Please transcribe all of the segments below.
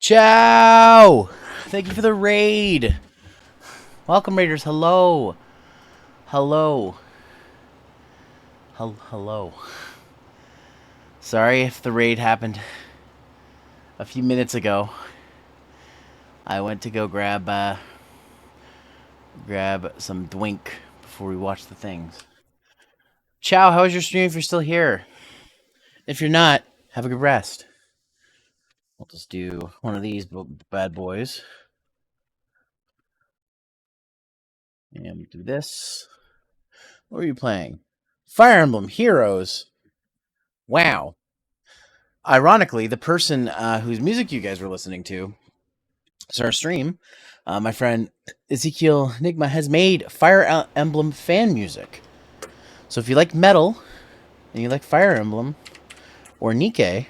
Ciao! Thank you for the raid. Welcome, raiders. Hello. Hello. Hello. Sorry if the raid happened a few minutes ago. I went to go grab some dwink before we watch the things. Ciao, how was your stream if you're still here? If you're not, have a good rest. We'll just do one of these bad boys. And we do this. What are you playing? Fire Emblem Heroes. Wow. Ironically, the person whose music you guys were listening to, so our stream, my friend Ezekiel Nigma has made Fire Emblem fan music. So if you like metal and you like Fire Emblem or Nikke,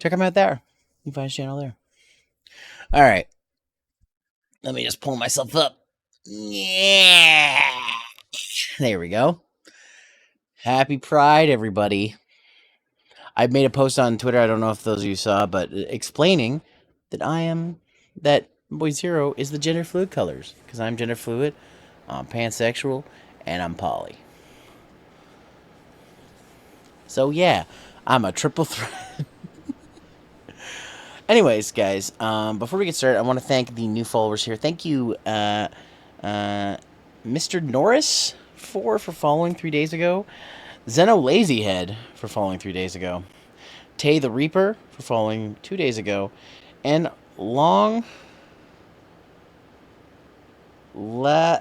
check him out there. You can find his channel there. All right. Let me just pull myself up. Yeah. There we go. Happy Pride, everybody. I made a post on Twitter, I don't know if those of you saw, but explaining that Boy Zero is the gender fluid colors. Because I'm gender fluid, I'm pansexual, and I'm poly. So yeah, I'm a triple threat. Anyways, guys, before we get started, I want to thank the new followers here. Thank you, Mr. Norris for following 3 days ago. Zeno Lazyhead for following 3 days ago. Tay the Reaper for following 2 days ago. And Long La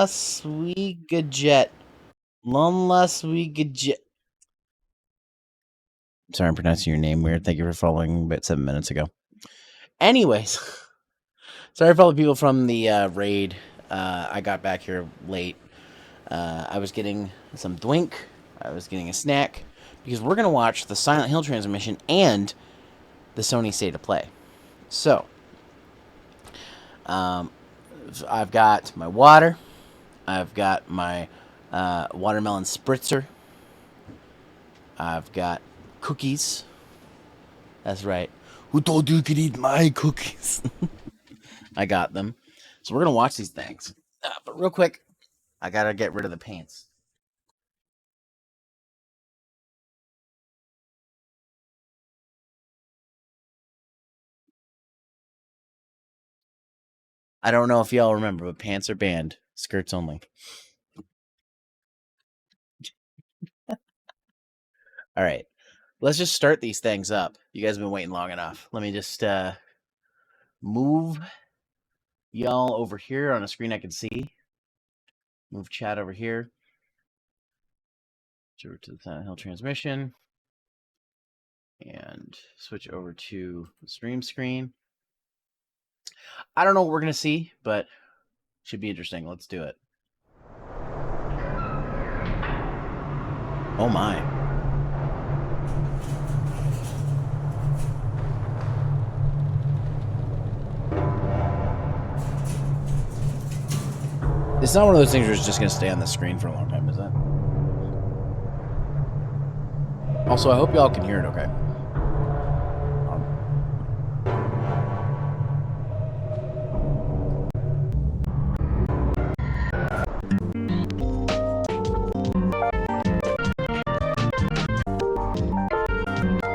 Sweegajet. Sorry, I'm pronouncing your name weird. Thank you for following about 7 minutes ago. Anyways, sorry for all the people from the raid. I got back here late. I was getting some dwink. I was getting a snack. Because we're going to watch the Silent Hill transmission and the Sony State of Play. So, I've got my water. I've got my watermelon spritzer. I've got cookies. That's right. Who told you could eat my cookies? I got them. So we're going to watch these things. But real quick, I got to get rid of the pants. I don't know if y'all remember, but pants are banned. Skirts only. All right. Let's just start these things up. You guys have been waiting long enough. Let me just move y'all over here on a screen I can see. Move chat over here. Switch over to the Silent Hill transmission. And switch over to the stream screen. I don't know what we're going to see, but should be interesting. Let's do it. Oh my. It's not one of those things where it's just going to stay on the screen for a long time, is it? Also, I hope y'all can hear it okay.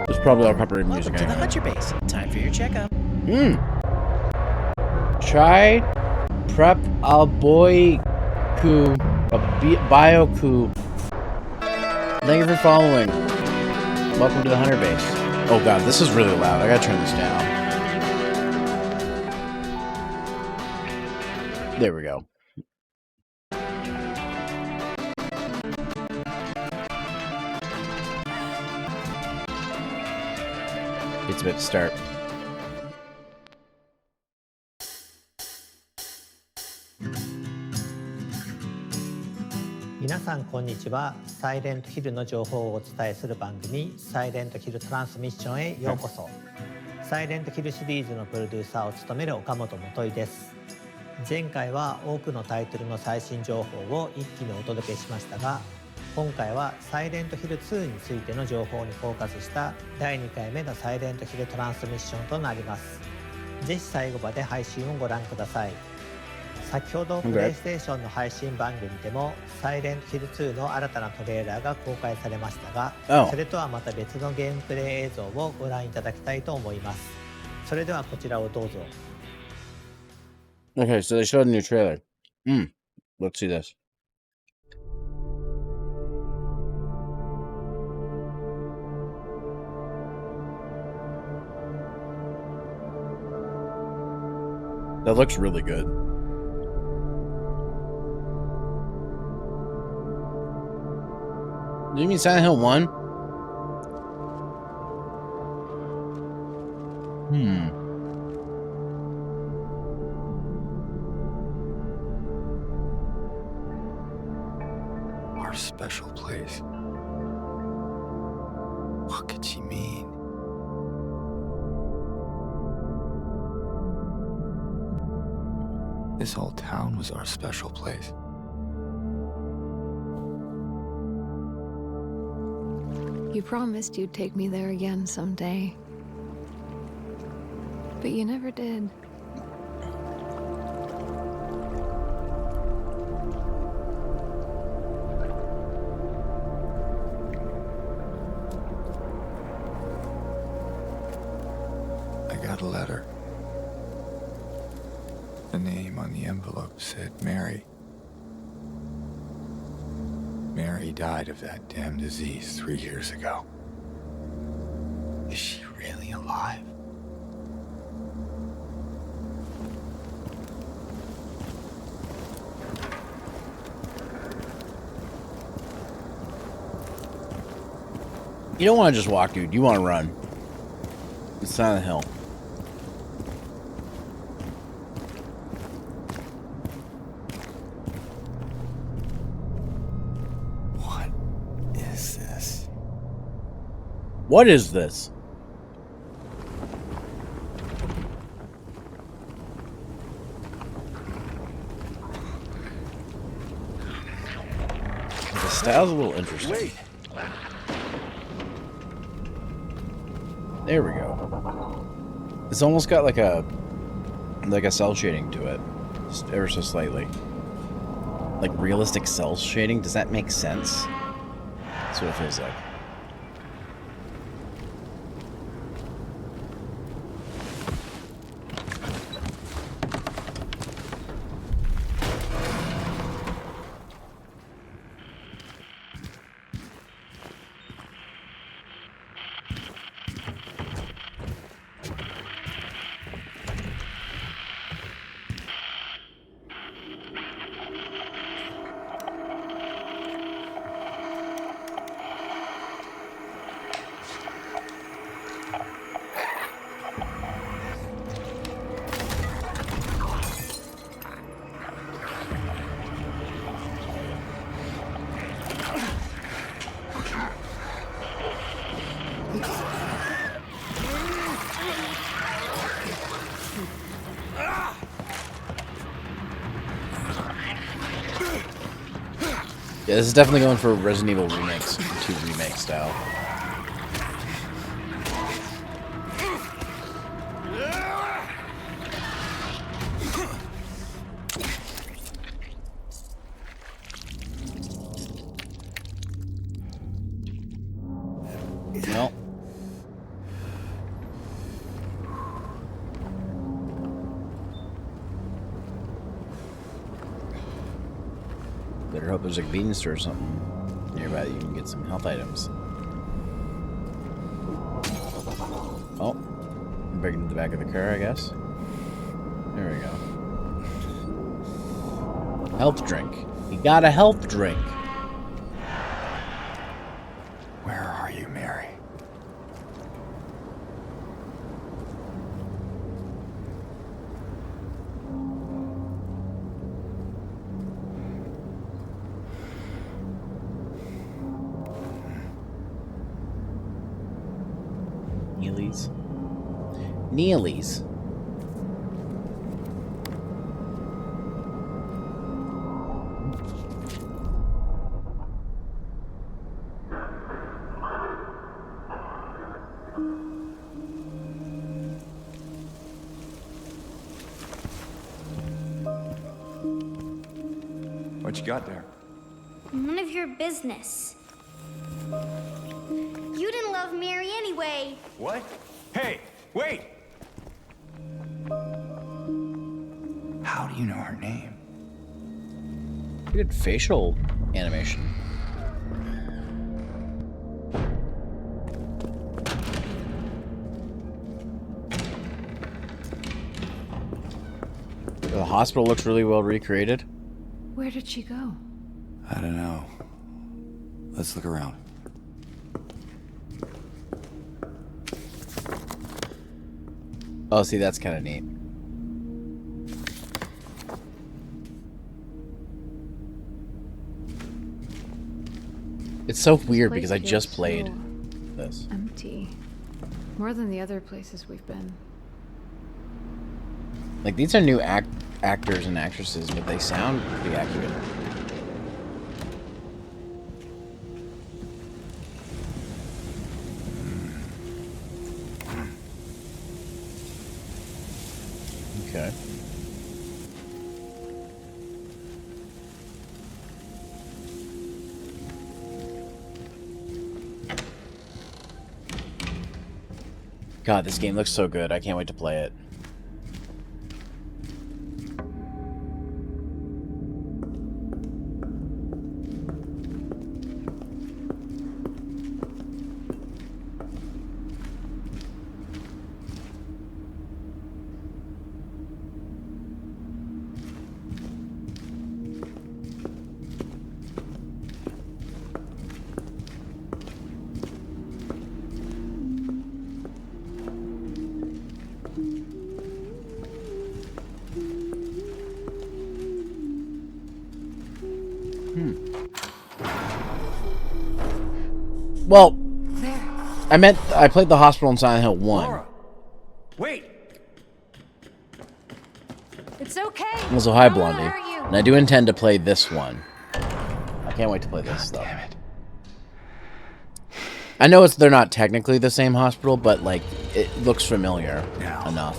There's probably all copyrighted music. Welcome to the Hunter Base. Time for your checkup. Try prep alboiku bioku. Thank you for following. Welcome to the Hunter Base. Oh god, this is really loud. I gotta turn this down. There we go. It's about to start. Minasan konnichiwa. サイレントヒルの情報をお伝えする番組サイレントヒルトランスミッションへようこそ。サイレントヒルシリーズのプロデューサーを務める岡本元井です。前回は多くのタイトルの最新情報を一気にお届けしましたが、今回はサイレントヒル2についての情報にフォーカスした第2回目のサイレントヒルトランスミッションとなります。ぜひ最後まで配信をご覧ください。先ほどプレイステーションの配信番組でもサイレントヒル2の新たなトレーラーが公開されましたが、それとはまた別のゲームプレイ映像をご覧いただきたいと思います。それではこちらをどうぞ。 Okay, so they showed a new trailer. Let's see this. That looks really good. Do you mean Silent Hill 1? Our special place. What could she mean? This whole town was our special place. You promised you'd take me there again someday. But you never did. I got a letter. The name on the envelope said Mary. Mary died of that damn disease 3 years ago. Is she really alive? You don't want to just walk, dude. You want to run. It's Silent Hill. What is this? What is this? The style's a little interesting. Wait. There we go. It's almost got like a cell shading to it, just ever so slightly. Like realistic cell shading. Does that make sense? That's what it feels like. Yeah, this is definitely going for Resident Evil remakes, 2 remake style. Well. Better hope there's a convenience store or something nearby that you can get some health items. Oh, break into the back of the car, I guess. There we go. Health drink. You got a health drink. Where are you, Mary? Neelys. What you got there? None of your business. You didn't love Mary anyway. What? Hey, wait! How do you know her name? Good facial animation. The hospital looks really well recreated. Where did she go? I don't know. Let's look around. Oh, see, that's kind of neat. It's so weird Place because I just feels played so this. empty. More than the other places we've been. Like, these are new actors and actresses, but they sound pretty accurate. Okay. God, this game looks so good. I can't wait to play it. Well, I played the hospital in Silent Hill 1. Laura! Wait! It's okay. Also, hi, No one will Blondie. hurt you. And I do intend to play this one. I can't wait to play this stuff. Damn it. I know they're not technically the same hospital, but, like, it looks familiar Now. enough.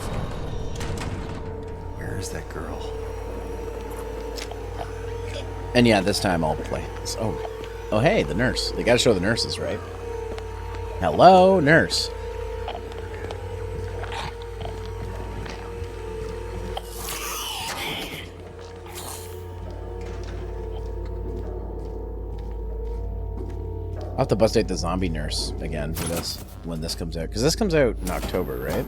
Where is that girl? And yeah, this time I'll play this. Oh, hey, the nurse. They gotta show the nurses, right? Hello, nurse. I'll have to bust out the zombie nurse again for this when this comes out. Because this comes out in October, right?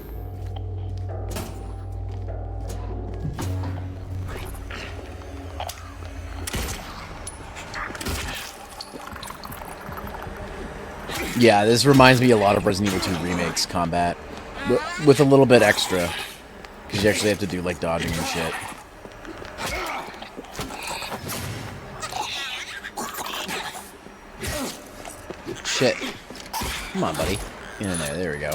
Yeah, this reminds me a lot of Resident Evil 2 Remake's combat. With a little bit extra. Because you actually have to do, like, dodging and shit. Shit. Come on, buddy. Get in there. There we go.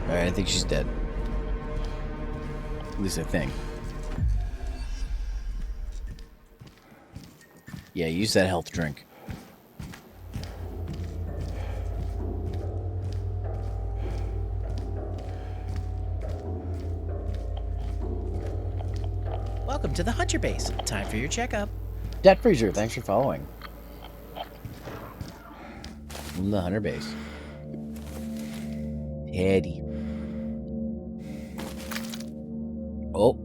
Alright, I think she's dead. At least I think. Yeah, use that health drink. Welcome to the Hunter Base. Time for your checkup. Debt Freezer, thanks for following. From the Hunter Base. Teddy. Oh.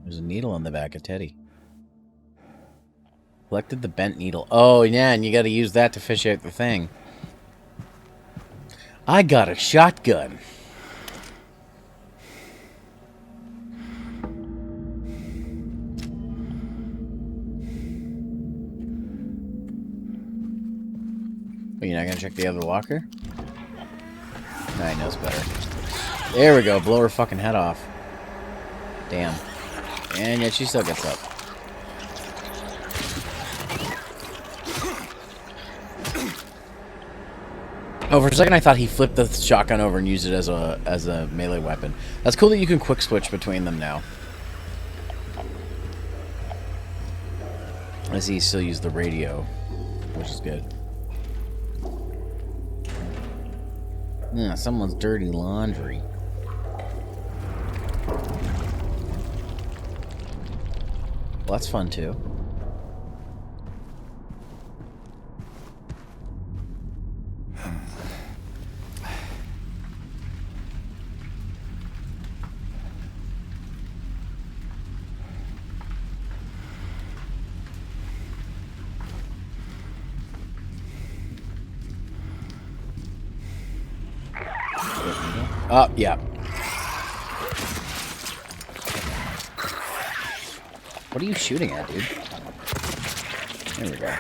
There's a needle on the back of Teddy. Collected the bent needle. Oh, yeah, and you gotta use that to fish out the thing. I got a shotgun. Oh, you're not gonna check the other locker? Nah, he knows better. There we go. Blow her fucking head off. Damn. And yet she still gets up. Oh, for a second I thought he flipped the shotgun over and used it as a melee weapon. That's cool that you can quick switch between them now. I see he still use the radio, which is good. Yeah, someone's dirty laundry. Well, that's fun too. Yeah. What are you shooting at, dude? There we go.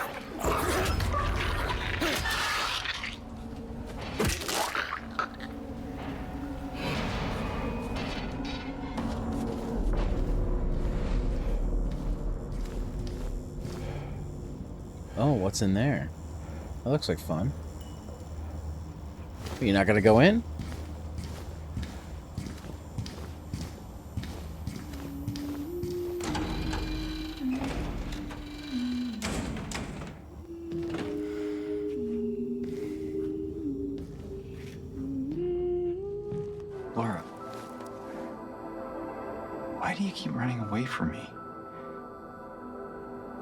Oh, what's in there? That looks like fun. You're not gonna go in? Laura, why do you keep running away from me?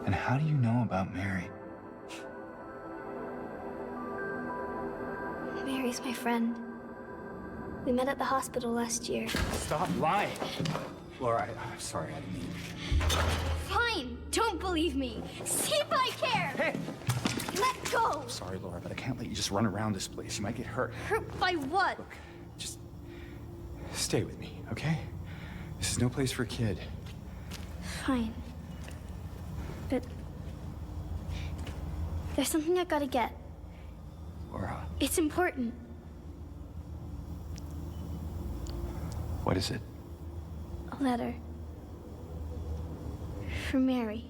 And how do you know about Mary? Mary's my friend. We met at the hospital last year. Stop lying. Laura, I'm sorry, I didn't mean. Fine, don't believe me. See if I care. Hey! Let go. I'm sorry, Laura, but I can't let you just run around this place. You might get hurt. Hurt by what? Look, just stay with me, okay? This is no place for a kid. Fine. But there's something I gotta get. Laura, It's important. what is it? A letter. For Mary.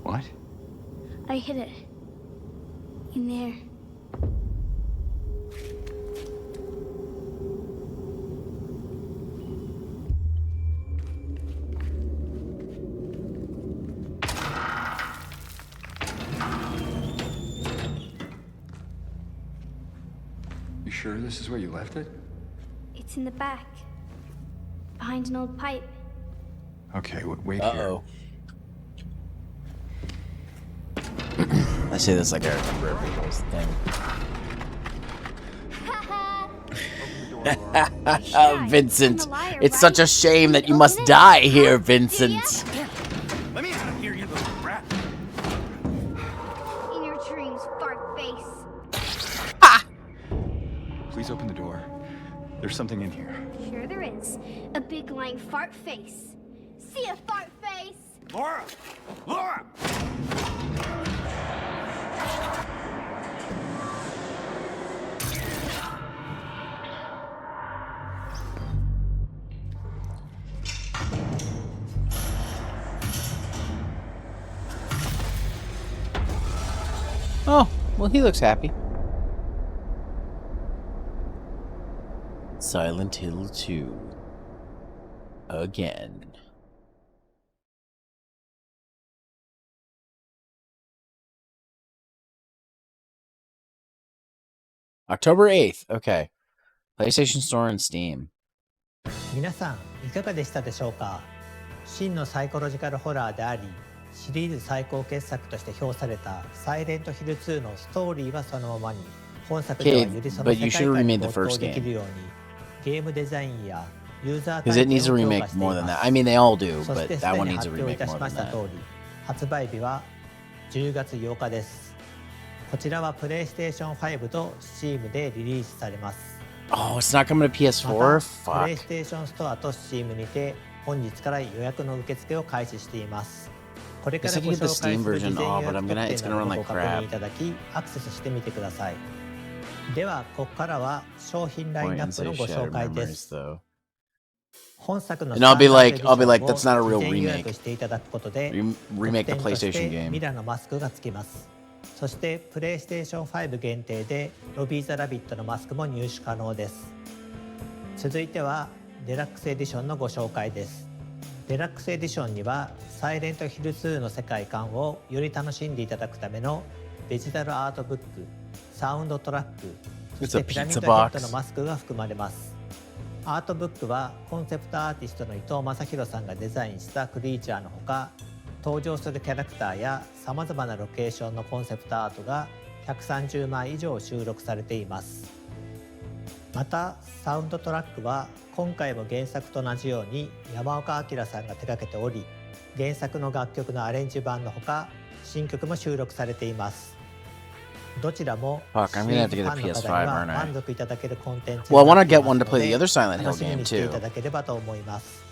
What? I hid it. In there. You sure this is where you left it? It's in the back. Behind an old pipe. Okay, wait here. Uh-oh. I say this like I remember every little thing. Vincent, it's such a shame that you must die here, Vincent. Let me out of here, you little brat. In your dreams, fart face. Please open the door. There's something in here. Sure there is. A big lying fart face. See a fart face? Laura! Laura! Oh, well, he looks happy. Silent Hill 2. Again. October 8th. Okay. PlayStation Store and Steam. 皆さんいかがでしたでしょうか。真のサイコロジカルホラーであり、シリーズ最高傑作として評されたサイレントヒル2のストーリーはそのままに、本作ではよりその but 世 you 界 should 観に remake the 没頭 first でき game. るように、ゲームデザインやユーザー Because 体 it 験 needs を a 強化 remake してい more ま than す。 that. I mean, they all do, そし but てす that で one に needs a 発表い remake たし more ま than した that. 通り、発売日は10月8日です。こちらはプレイステーション5と Steam でリリースされます。 Oh, it's not coming to ま PS4? た、プレイ Fuck. ステーションストアと Steam にて本日から予約の受付を開始しています。これから Guess I ご can get 紹 the 介 Steam する version. 事前 Oh, 予 but 約 I'm 特 gonna, 典 it's な gonna ど run も like ご確認 crap. いただきアクセスしてみてください。ではここからは商品ライン Point ナ and ップの say ご紹 shattered 介で memories, す。 though. 本作の And I'll be like, スタンダードエディションを that's not a real 事前予約 remake. していただくことで Remake the 特典として PlayStation game. ミラのマスクがつきます。そしてプレイステーション5限定でロビー・ザ・ラビットのマスクも入手可能です。続いてはデラックスエディションのご紹介です。デラックスエディションにはサイレントヒル2の世界観をより楽しんでいただくためのデジタルアートブック、サウンドトラック、そしてピラミッドヘッドのマスクが含まれます。アートブックはコンセプトアーティストの伊藤正弘さんがデザインしたクリーチャーのほか、登場するキャラクターやさまざまなロケーションのコンセプトアートが130枚以上収録されています。またサウンドトラックは今回も原作と同じように山岡明さんが手掛けており、原作の楽曲のアレンジ版のほか新曲も収録されています。どちらもシリーズファンの方には満足いただけるコンテンツになっていますので、楽しみにしていただければと思います。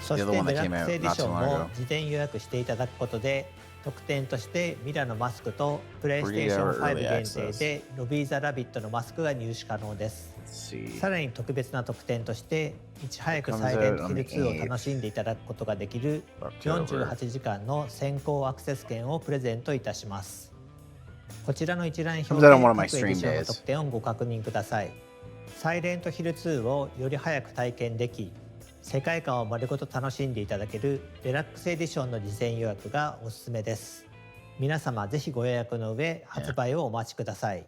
そしてデラックスエディションも事前予約していただくことで特典としてミラのマスクとプレイステーション5限定でロビー・ザ・ラビットのマスクが入手可能です。さらに特別な特典としていち早くサイレントヒル2を楽しんでいただくことができる48時間の先行アクセス券をプレゼントいたします。こちらの一覧表で各エディションの特典をご確認ください。サイレントヒル2をより早く体験でき、世界観を丸ごと楽しんでいただけるデラックスエディションの事前予約がおすすめです。皆様ぜひご予約の上発売をお待ちください。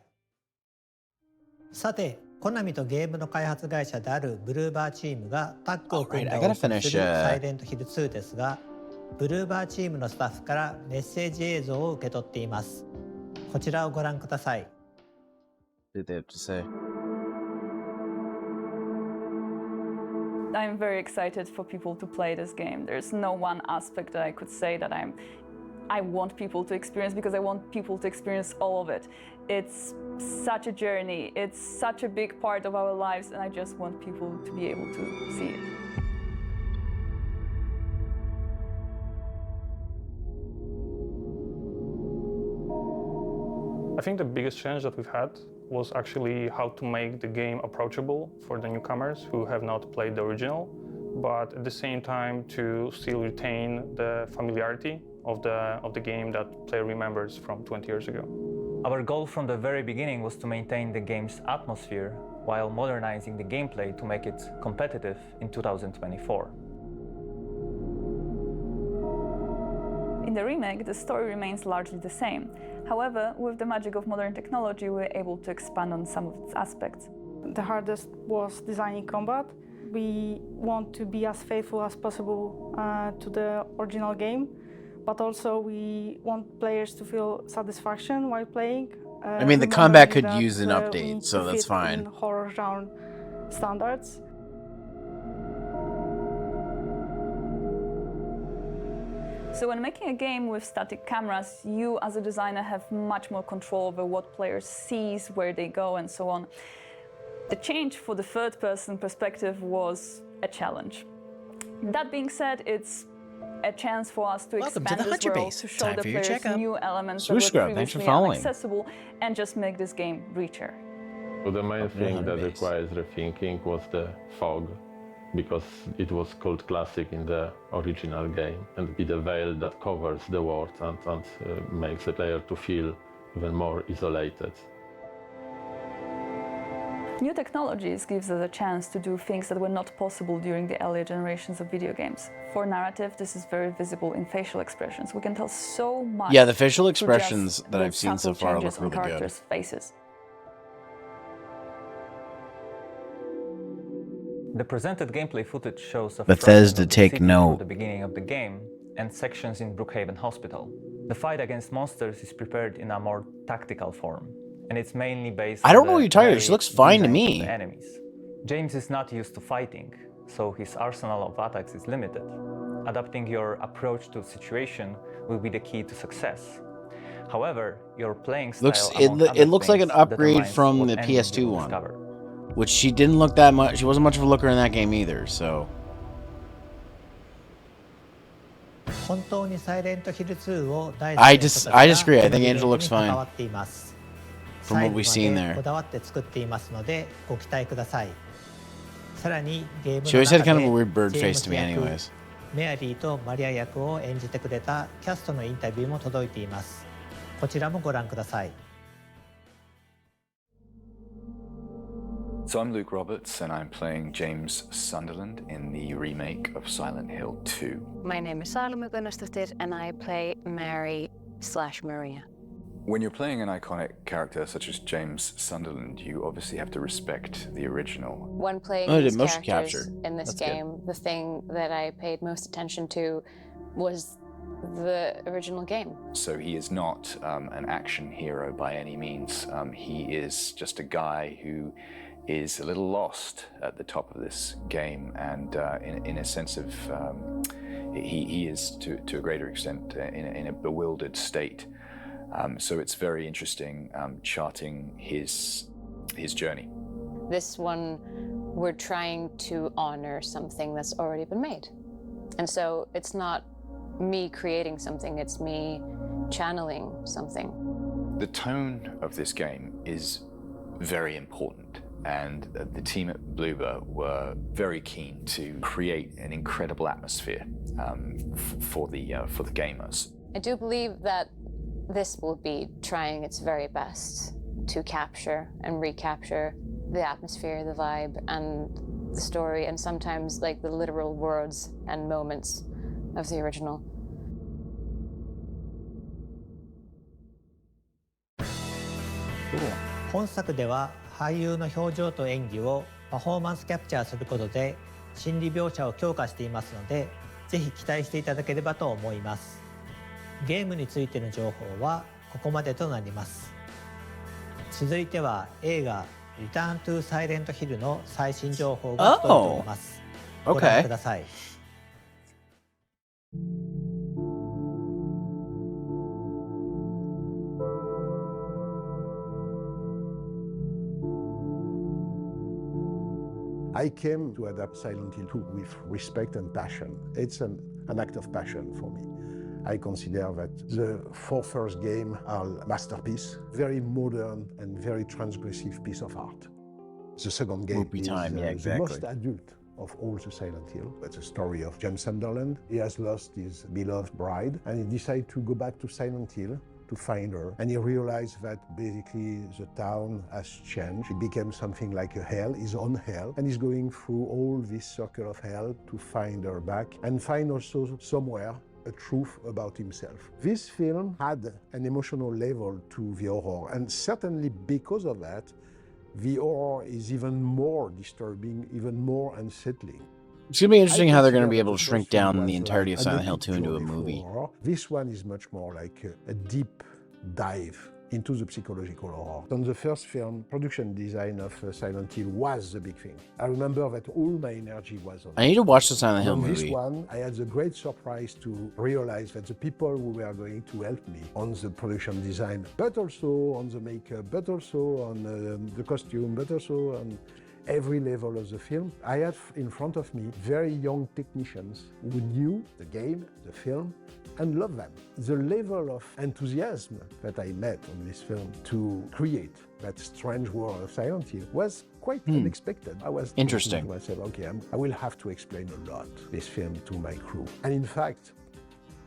さて、コナミとゲームの開発会社であるブルーバーチームがタッグを組んでお送りするサイレントヒル2ですが、ブルーバーチームのスタッフからメッセージ映像を受け取っています。こちらをご覧ください。I'm very excited for people to play this game. There's no one aspect that I could say that I want people to experience, because I want people to experience all of it. It's such a journey. It's such a big part of our lives, and I just want people to be able to see it. I think the biggest challenge that we've had was actually how to make the game approachable for the newcomers who have not played the original, but at the same time to still retain the familiarity of the game that player remembers from 20 years ago. Our goal from the very beginning was to maintain the game's atmosphere while modernizing the gameplay to make it competitive in 2024. In the remake, the story remains largely the same. However, with the magic of modern technology, we were able to expand on some of its aspects. The hardest was designing combat. We want to be as faithful as possible to the original game, but also we want players to feel satisfaction while playing. I mean, the combat could use an update, so that's fine. In horror genre standards. So when making a game with static cameras, you as a designer have much more control over what players see, where they go, and so on. The change for the third-person perspective was a challenge. That being said, it's a chance for us to expand this world, to show the players new elements that were previously inaccessible, and just make this game richer. So the main thing that requires rethinking was the fog, because it was called classic in the original game, and it's a veil that covers the world and makes the player to feel even more isolated. New technologies gives us a chance to do things that were not possible during the earlier generations of video games. For narrative, this is very visible in facial expressions. We can tell so much. Yeah, the facial expressions that I've seen so far look really good. Faces. The presented gameplay footage shows a Bethesda take note. At the beginning of the game and sections in Brookhaven Hospital. The fight against monsters is prepared in a more tactical form, and it's mainly based I don't know what you're talking about. She looks fine to me. Enemies. James is not used to fighting, so his arsenal of attacks is limited. Adapting your approach to the situation will be the key to success. However, your playing style it looks like an upgrade from the PS2 one, which she didn't look that much. She wasn't much of a looker in that game either, so. 本当にサイレントヒル2を大 I disagree. I think Angel looks fine from what we've seen there. こだわって作っていますのでご期待ください。さらにゲームの She always had kind of a 中 weird bird で face to me ジェームス役 anyways. メアリーとマリア役を演じてくれたキャストのインタビューも届いています。こちらもご覧ください。 So I'm Luke Roberts, and I'm playing James Sunderland in the remake of Silent Hill 2. My name is Salome Gunnarsdottir, and I play Mary/Maria. When you're playing an iconic character such as James Sunderland, you obviously have to respect the original. When playing these characters in this game, the thing that I paid most attention to was the original game. So he is not an action hero by any means. He is just a guy who is a little lost at the top of this game, and in a sense of he is to a greater extent in a bewildered state. So it's very interesting charting his journey. This one, we're trying to honor something that's already been made, and so it's not me creating something, it's me channeling something. The tone of this game is very important, and the team at Bloober were very keen to create an incredible atmosphere for the gamers. I do believe that this will be trying its very best to capture and recapture the atmosphere, the vibe, and the story, and sometimes like the literal words and moments of the original. 本作では俳優の表情と演技をパフォーマンスキャプチャーすることで心理描写を強化していますので、ぜひ期待していただければと思います。ゲームについての情報はここまでとなります。続いては映画「リターン・トゥ・サイレント・ヒル」の最新情報が届いております。ご覧ください。I came to adapt Silent Hill 2 with respect and passion. It's an act of passion for me. I consider that the four first games are a masterpiece, very modern and very transgressive piece of art. The second game is the most adult of all the Silent Hill. It's a story of James Sunderland. He has lost his beloved bride, and he decided to go back to Silent Hill to find her, and he realized that basically the town has changed. It became something like a hell, his own hell, and he's going through all this circle of hell to find her back and find also somewhere a truth about himself. This film had an emotional level to the horror, and certainly because of that, the horror is even more disturbing, even more unsettling. It's going to be interesting how they're going to be able to shrink down the entirety of Silent Hill 2 into a movie. This one is much more like a deep dive into the psychological horror. On the first film, production design of Silent Hill was the big thing. I remember that all my energy was on it. I need to watch the Silent Hill movie. On this one, I had the great surprise to realize that the people who were going to help me on the production design, but also on the makeup, but also on the costume, but also on every level of the film, I had in front of me very young technicians who knew the game, the film, and loved them. The level of enthusiasm that I met on this film to create that strange world of Silent Hill was quite unexpected. I was thinking to myself, okay, I will have to explain a lot this film to my crew. And in fact,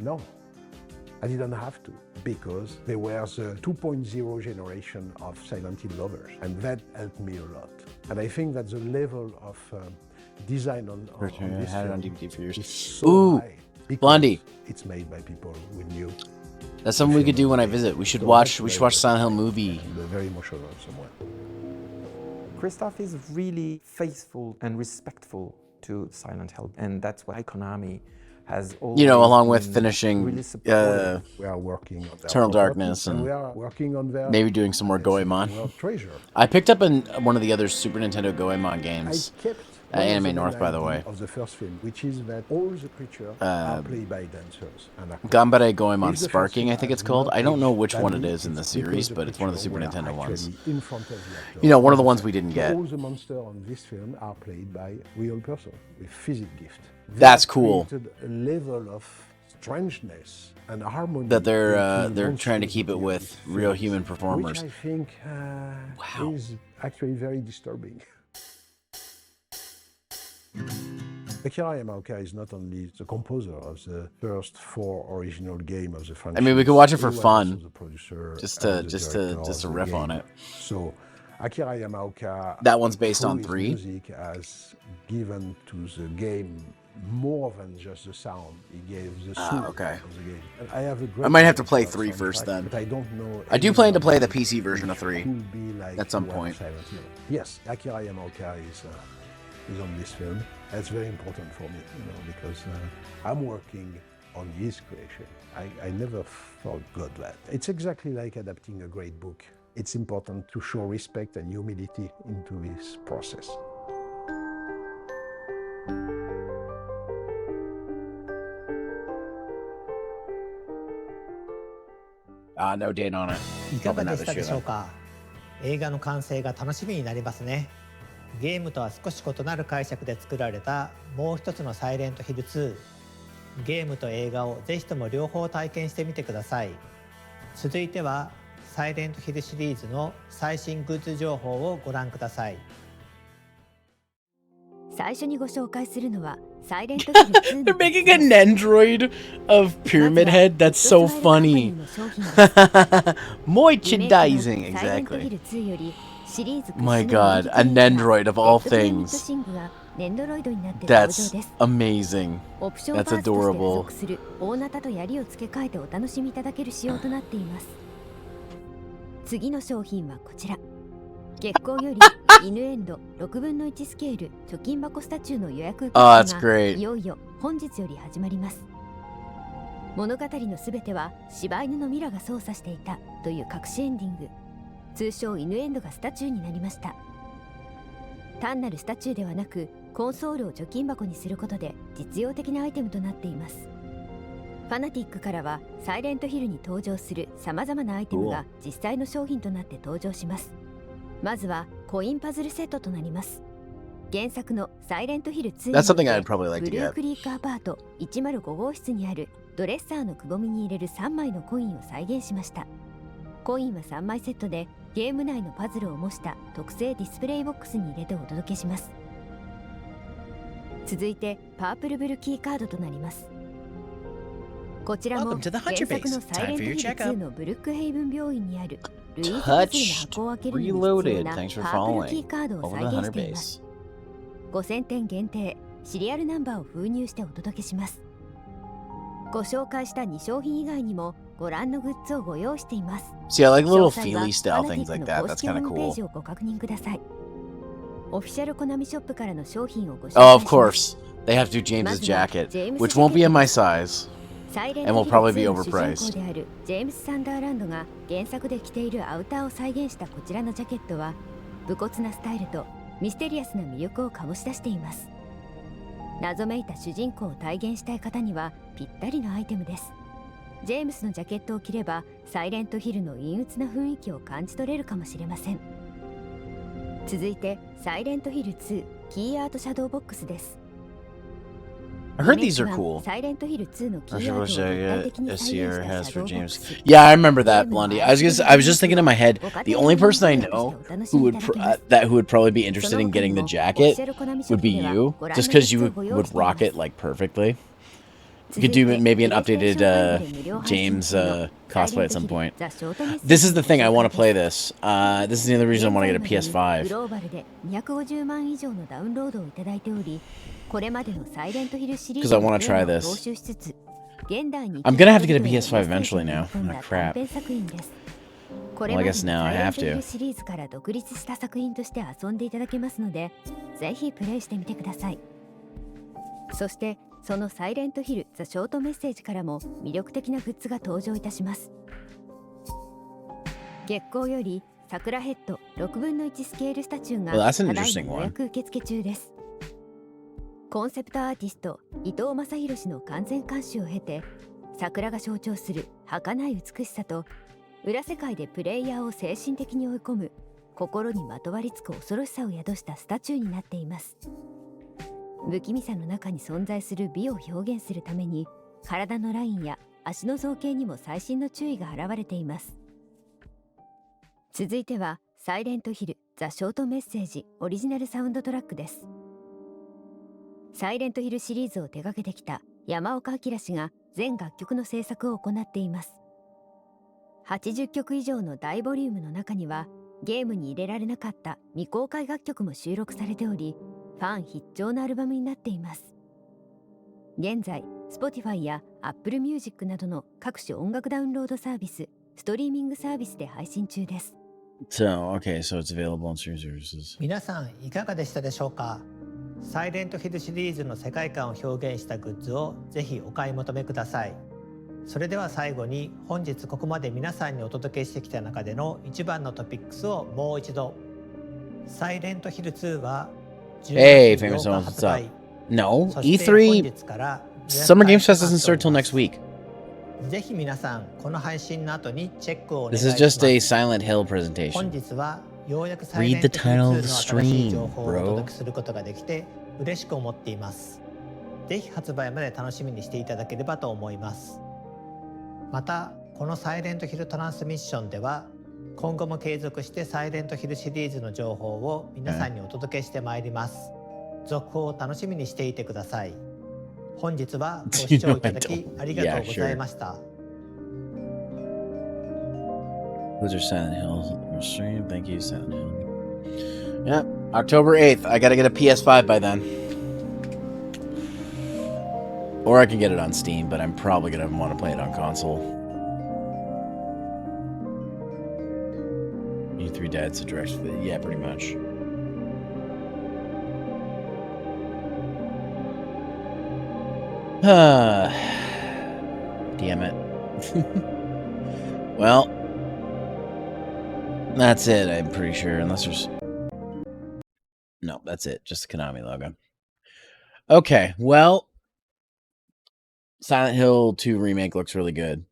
no. I didn't have to, because there was a 2.0 generation of Silent Hill lovers, and that helped me a lot. And I think that the level of design on this film is so high, because Blondie. It's made by people who knew. That's something we could do when I visit. We should watch Silent Hill movie. Very emotional somewhere. Christoph is really faithful and respectful to Silent Hill, and that's why Konami has always, along with finishing we are working on Eternal Darkness and we are working on their maybe doing some more Goemon. Treasure. I picked up one of the other Super Nintendo Goemon games. I kept Anime North, by the way. Of the first film, which is that all the creatures are played by dancers. Ganbare Goemon Sparking, I think it's called. I don't know which one it is in the series, but it's one of the Super Nintendo ones. In front of the actor. One of the ones we didn't get. All the monsters on this film are played by real person with physics gift. That's cool. Created a level of strangeness and harmony that they're trying to keep it with real human performers. Which I think is actually very disturbing. Akira Yamaoka is not only the composer of the first 4 original games of the franchise. I mean, we could watch it for he was fun, also the producer just and to the director of the riff on game. it. So Akira Yamaoka, That one's based through on his 3. music, has given to the game more than just the sound. He gave the soul okay. of the game. And I have a great I might have to play knowledge 3 of first soundtrack, then. but I don't know. I do plan to play the anyone PC version of which 3 could be like at some the one point. of Silent Hill. Yes, Akira Yamaoka is on this film. That's very important for me, because I'm working on his creation. I never forgot that. It's exactly like adapting a great book. It's important to show respect and humility into this process. No date on it. いか Probably が not でした this で year しょう though. か。映画の完成が楽しみになりますね。ゲームとは少し異なる解釈で作られたもう一つのサイレントヒル2。ゲームと映画をぜひとも両方体験してみてください。続いてはサイレントヒルシリーズの最新グッズ情報をご覧ください。最初にご紹介するのはサイレントヒル2 They're making an android of Pyramid Head. That's so funny. Merchandising, exactly. My god, an android of all things. That's amazing. That's adorable. 大ナタと槍を付け替えてお楽しみいただける仕様となっています。次の商品はこちら。月光より犬エンド6分の1スケール貯金箱スタチューの予約受付がいよいよ本日より始まります。物語のすべては柴犬のミラが操作していたという隠しエンディング、通称犬エンドがスタチューになりました。単なるスタチューではなくコンソールを貯金箱にすることで実用的なアイテムとなっています。ファナティックからはサイレントヒルに登場する様々なアイテムが実際の商品となって登場します。まずはコインパズルセットとなります。原作のサイレントヒル2にブルークリークアパート105号室にあるドレッサーのくぼみに入れる3枚のコインを再現しました。コインは3枚セットでゲーム内のパズルを模した特製ディスプレイボックスに入れてお届けします。続いてパープルブルキーカードとなります。こちらも原作のサイレントヒル2のブルックヘイブン病院にあるルイーズ・パズルの箱を開けるのに必要なパープルキーカードを再現しています。5000点限定シリアルナンバーを封入してお届けします。ご紹介した2商品以外にもご覧のグッズをご用意しています。See, I like little feely style things like that. That's kind of ホームペー cool. ジをご確認ください。オフィシャルコナミショップからの商品をご紹介します。Oh, of course. They have to do James's jacket, which won't be in my size, and will probably be 主人公 overpriced. であるジェームス・サンダーランドが原作で着ているアウターを再現したこちらのジャケットは武骨なスタイルとミステリアスな魅力を醸し出しています。謎めいた主人公を体現したい方にはぴったりのアイテムです。ジェームスのジャケットを着ればサイレントヒルの陰鬱な雰囲気を感じ取れるかもしれません。続いてサイレントヒル2キーアートシャドーボックスです。 I heard these are cool. サイレントヒル2のキーアー I トを should 立体 wish 的に this 再現 year した has シャ for ドーボック James. ス。 Yeah, I remember that, Blondie. I was just thinking in my head, the only person I know who would probably be interested in getting the jacket would be you, just because you would rock it like perfectly. You could do maybe an updated James cosplay at some point. This is the thing, I want to play this. This is the other reason I want to get a PS5. グローバルで250万以上のダウンロードをいただいており、これまでのサイレントヒルシリーズ Because I wanna try this. I'm gonna have to get a PS5 eventually now. Oh, crap. Well, I guess now I have to. シリーズから独立した作品として遊んでいただけますので、ぜひプレイしてみてください。そしてそのサイレントヒルザショートメッセージからも魅力的なグッズが登場いたします。月光より桜ヘッド6分の1スケールスタチューが Well, that's an ただい interesting ま予約受付中です。コンセプトアーティスト伊藤正弘氏の完全監修を経て、桜が象徴する儚い美しさと裏世界でプレイヤーを精神的に追い込む心にまとわりつく恐ろしさを宿したスタチューになっています。不気味さの中に存在する美を表現するために体のラインや足の造形にも細心の注意が払われています。続いてはサイレントヒルザショートメッセージオリジナルサウンドトラックです。サイレントヒルシリーズを手掛けてきた山岡明氏が全楽曲の制作を行っています。80曲以上の大ボリュームの中にはゲームに入れられなかった未公開楽曲も収録されており、ファン必聴のアルバムになっています。現在 Spotify や Apple Music などの各種音楽ダウンロードサービス、ストリーミングサービスで配信中です。So, okay, so it's available on streaming services. 皆さんいかがでしたでしょうか。サイレントヒルシリーズの世界観を表現したグッズをぜひお買い求めください。それでは最後に本日ここまで皆さんにお届けしてきた中での一番のトピックスをもう一度。サイレントヒル2はHey, 10 famous 月 ones, 8日 what's 発 up? 売。 No, そして E3 本日から Summer Game Fest doesn't start till next week. ぜひ皆さんこの配信の後にチェックをお願い This しま is す。 just a Silent Hill 本 presentation. 日はようやくサイレ Read ン the トヒル title 2 of の the 新しい stream, 情報をお bro. 届けすることができて嬉しく思っています。ぜひ発売まで楽しみにしていただければと思います。またこのサイレントヒルトランスミッションでは今後も継続してサイレントヒルシリーズの情報を皆さんにお届けしてまいります。続報を楽しみにしていてください。本日はご視聴いただきありがとうございました。Those are Silent Hill stream. Thank you, Silent Hill. Yeah, October 8th. I gotta get a PS5 by then. Or I can get it on Steam, but I'm probably gonna want to play it on console. E3 Dad's a direct fit. Yeah, pretty much. Damn it. Well, that's it, I'm pretty sure, unless there's... No, that's it, just the Konami logo. Okay, well, Silent Hill 2 Remake looks really good.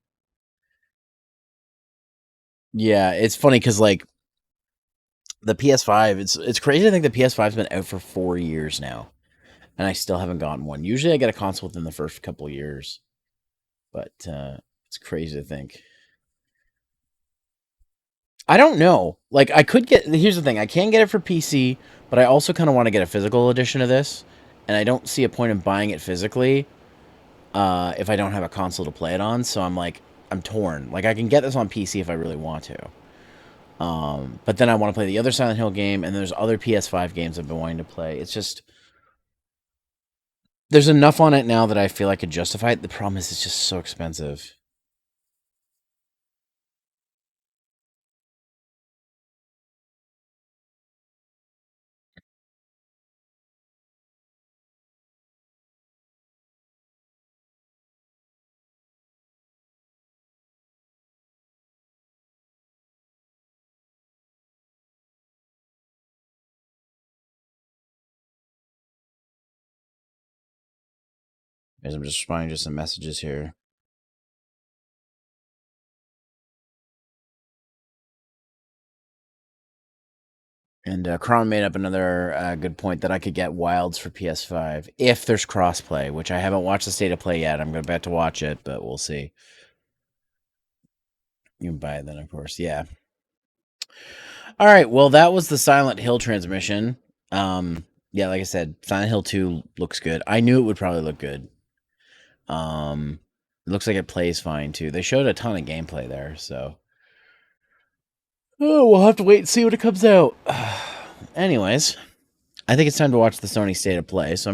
Yeah, it's funny because, like, the PS5, it's crazy to think the PS5's been out for 4 years now, and I still haven't gotten one. Usually I get a console within the first couple years, but it's crazy to think. I don't know. Like, I could get... Here's the thing. I can get it for PC, but I also kind of want to get a physical edition of this, and I don't see a point in buying it physically if I don't have a console to play it on, so I'm like... I'm torn. Like, I can get this on PC if I really want to. But then I want to play the other Silent Hill game, and there's other PS5 games I've been wanting to play. It's just... There's enough on it now that I feel I could justify it. The problem is it's just so expensive. Guys, I'm just responding to some messages here. And Kron made up another good point that I could get Wilds for PS5 if there's crossplay, which I haven't watched the state of play yet. I'm going to bet to watch it, but we'll see. You can buy it then, of course. Yeah. All right. Well, that was the Silent Hill transmission. Yeah, like I said, Silent Hill 2 looks good. I knew it would probably look good. It looks like it plays fine too. They showed a ton of gameplay there, so we'll have to wait and see when it comes out. Anyways, I think it's time to watch the Sony State of Play, so I'm